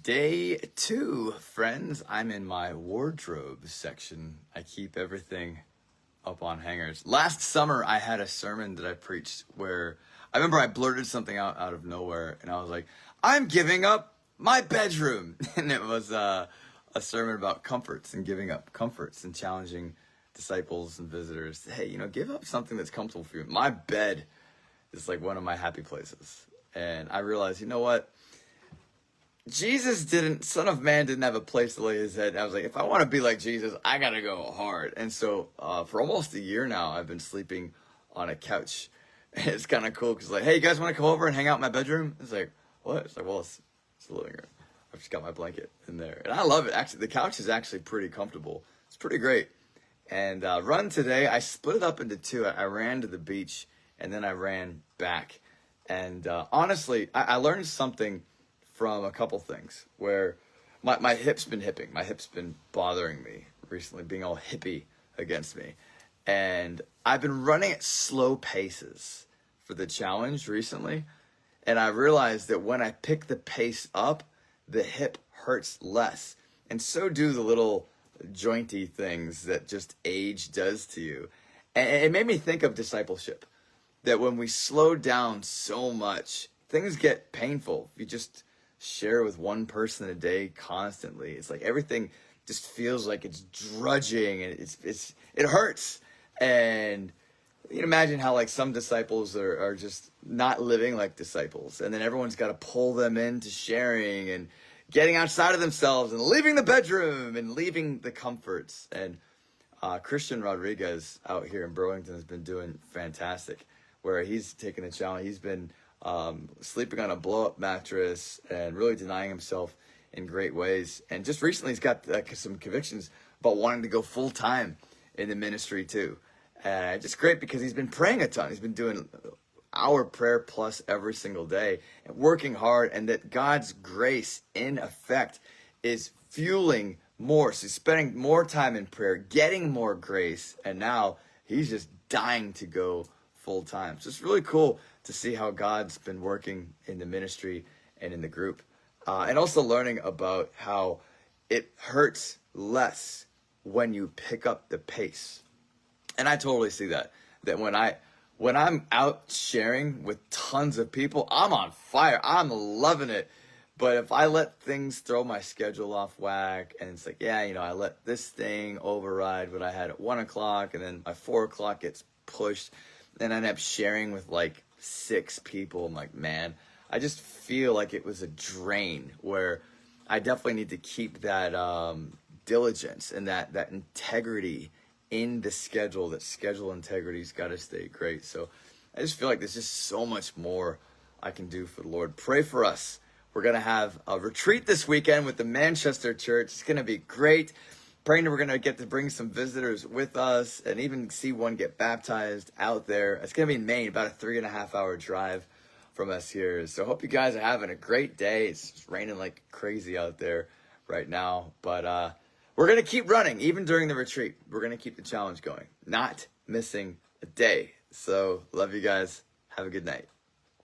Day 2, friends. I'm in my wardrobe section. I keep everything up on hangers. Last summer, I had a sermon that I preached where I remember I blurted something out of nowhere, and I was like, I'm giving up my bedroom. And it was a sermon about comforts and giving up comforts and challenging disciples and visitors. Hey, give up something that's comfortable for you. My bed is like one of my happy places. And I realized, you know what? Son of Man didn't have a place to lay his head. I was like, if I want to be like Jesus, I got to go hard. And so for almost a year now, I've been sleeping on a couch. And it's kind of cool because like, hey, you guys want to come over and hang out in my bedroom? It's like, what? It's like, well, it's the living room. I've just got my blanket in there. And I love it. Actually, the couch is actually pretty comfortable. It's pretty great. And run today, I split it up into two. I ran to the beach and then I ran back. And honestly, I learned something from a couple things where my hip's been hipping. My hip's been bothering me recently, being all hippie against me. And I've been running at slow paces for the challenge recently. And I realized that when I pick the pace up, the hip hurts less. And so do the little jointy things that just age does to you. And it made me think of discipleship. That when we slow down so much, things get painful. If you just share with one person a day constantly, it's like everything just feels like it's drudging and it hurts. And you can imagine how like some disciples are just not living like disciples, and then everyone's got to pull them into sharing and getting outside of themselves and leaving the bedroom and leaving the comforts. And Christian Rodriguez out here in Burlington has been doing fantastic, where he's taken a challenge. He's been sleeping on a blow-up mattress and really denying himself in great ways. And just recently, he's got some convictions about wanting to go full-time in the ministry too. Just great because he's been praying a ton. He's been doing hour prayer plus every single day and working hard, and that God's grace in effect is fueling more. So he's spending more time in prayer, getting more grace, and now he's just dying to go full time. So it's really cool to see how God's been working in the ministry and in the group. And also learning about how it hurts less when you pick up the pace. And I totally see that when I'm out sharing with tons of people, I'm on fire. I'm loving it. But if I let things throw my schedule off whack, and it's like, I let this thing override what I had at 1 o'clock, and then my 4 o'clock gets pushed, and I end up sharing with like 6 people. I'm like, man, I just feel like it was a drain, where I definitely need to keep that diligence and that integrity in the schedule. That schedule integrity's got to stay great. So I just feel like there's just so much more I can do for the Lord. Pray for us. We're going to have a retreat this weekend with the Manchester Church. It's going to be great. Praying that we're going to get to bring some visitors with us and even see one get baptized out there. It's going to be in Maine, about a 3.5-hour drive from us here. So hope you guys are having a great day. It's raining like crazy out there right now. But we're going to keep running, even during the retreat. We're going to keep the challenge going, not missing a day. So love you guys. Have a good night.